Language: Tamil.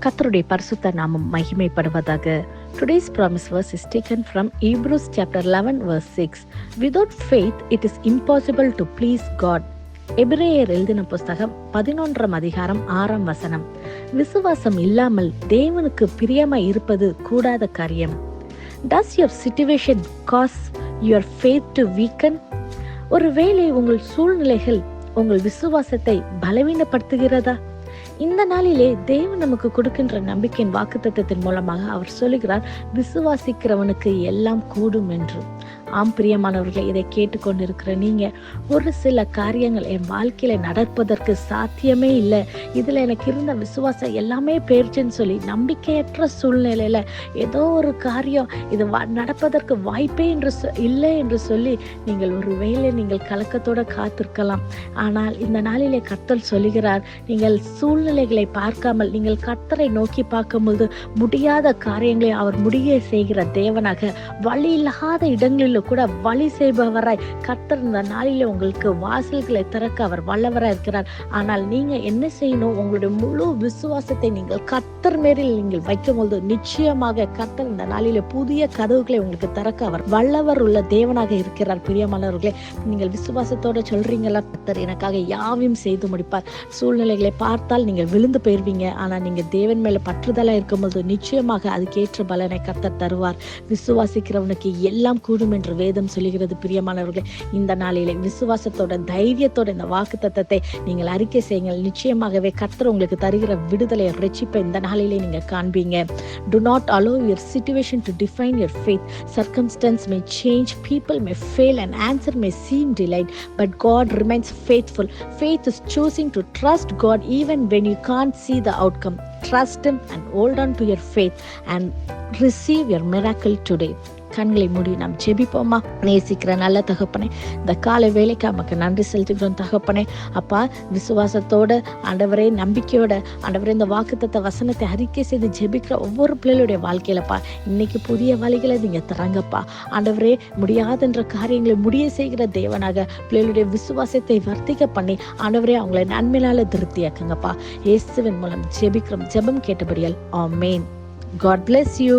கர்த்தருடைய பரிசுத்த நாமம் மகிமைப்படுவதாக. Today's promise verse is taken from Hebrews chapter 11 verse 6. Without faith it is impossible to please God. எபிரேயர் எழுதின புஸ்தகம் 11 அதிகாரம் 6 வசனம். விசுவாசம் இல்லாமல் தேவனுக்கு பிரியமாய் இருப்பது கூடாத காரியம். Does your situation cause your faith to weaken? ஒருவேளை உங்கள் சூழ்நிலைகள் உங்கள் விசுவாசத்தை பலவீனப்படுத்துகிறதா? இந்த நாளிலே தேவன் நமக்கு கொடுக்கின்ற நம்பிக்கையின் வாக்குத்தத்தத்தின் மூலமாக அவர் சொல்லுகிறார், விசுவாசிக்கிறவனுக்கு எல்லாம் கூடும் என்று. ஆம் பிரியமானவர்களை, இதை கேட்டுக்கொண்டிருக்கிற நீங்க ஒரு சில காரியங்கள் என் வாழ்க்கையில நடப்பதற்கு சாத்தியமே இல்லை, இதுல எனக்கு இருந்த விசுவாசம் எல்லாமே போயிடுச்சுன்னு சொல்லி நம்பிக்கையற்ற சூழ்நிலையில ஏதோ ஒரு காரியம் இது நடப்பதற்கு வாய்ப்பே என்று இல்லை என்று சொல்லி நீங்கள் ஒருவேளை நீங்கள் கலக்கத்தோட காத்திருக்கலாம். ஆனால் இந்த நாளிலே கர்த்தர் சொல்லுகிறார், நீங்கள் சூழ்நிலைகளை பார்க்காமல் நீங்கள் கர்த்தரை நோக்கி பார்க்கும்போது முடியாத காரியங்களை அவர் முடிய செய்கிற தேவனாக, வழி இல்லாத இடங்களில் கூட வழி செய்பவராய் கர்த்தர் இந்த நாளிலே உங்களுக்கு வாசல்களை திறக்க அவர் வல்லவராய் இருக்கிறார். ஆனால் நீங்க என்ன செய்யணும்? உங்களுடைய முழு விசுவாசத்தை நீங்கள் கர்த்தர் மேலில் நீங்கள் வைக்கும்போது நிச்சயமாக கர்த்தர் இந்த நாளிலே புதிய கதவுகளை உங்களுக்கு திறக்க அவர் வல்லவர் உள்ள தேவனாக இருக்கிறார். பிரியமானவர்களே, நீங்கள் விசுவாசத்தோட சொல்றீங்களா, கர்த்தர் எனக்காக யாவையும் செய்து முடிப்பார். சூழ்நிலைகளை பார்த்தால் நீங்கள் விழுந்து போயிருவீங்க. ஆனா நீங்க தேவன் மேல பற்றுதலா இருக்கும்போது நிச்சயமாக அதுக்கேற்ற பலனை கர்த்தர் தருவார். விசுவாசிக்கிறவனுக்கு எல்லாம் கூடும் என்று வேதம் சொல்லுகிறது. பிரியமானவர்களே, இந்த நாளிலே விசுவாசத்தோட தைரியத்தோட இந்த வாக்குத்தத்தத்தை நீங்கள் அறிக்கை செய்யுங்கள். நிச்சயமாகவே கர்த்தர் உங்களுக்கு தருகிற விடுதலை ரட்சிப்பை இந்த நாளிலே நீங்க காண்பீங்க. Do not allow your situation to define your faith. Circumstance may change, people may fail, and answer may seem delayed, but God remains faithful. Faith is choosing to trust God even when you can't see the outcome. Trust Him and hold on to your faith and receive your miracle today. கண்களை மூடி நாம் ஜெபிப்போமா? நேசிக்கிற நல்ல தகப்பனே, இந்த காலை வேலைக்கு நமக்கு நன்றி செலுத்துகிறோம் தகப்பனே. அப்பா, விசுவாசத்தோட ஆண்டவரே, நம்பிக்கையோட ஆண்டவரே, இந்த வாக்குத்தத்த வசனத்தை அறிக்கை செய்து ஜெபிக்கிற ஒவ்வொரு பிள்ளைகளுடைய வாழ்க்கையிலப்பா இன்னைக்கு புதிய வழிகளை நீங்க தரங்கப்பா. ஆண்டவரே, முடியாதுன்ற காரியங்களை முடிய செய்கிற தேவனாக பிள்ளைகளுடைய விசுவாசத்தை வர்த்திக்க பண்ணி ஆண்டவரே அவங்களை நன்மையால திருப்தியாக்குங்கப்பா. இயேசுவின் மூலம் ஜெபிக்கிறோம். ஜெபம் கேட்டபடியால் ஆமென். God bless you.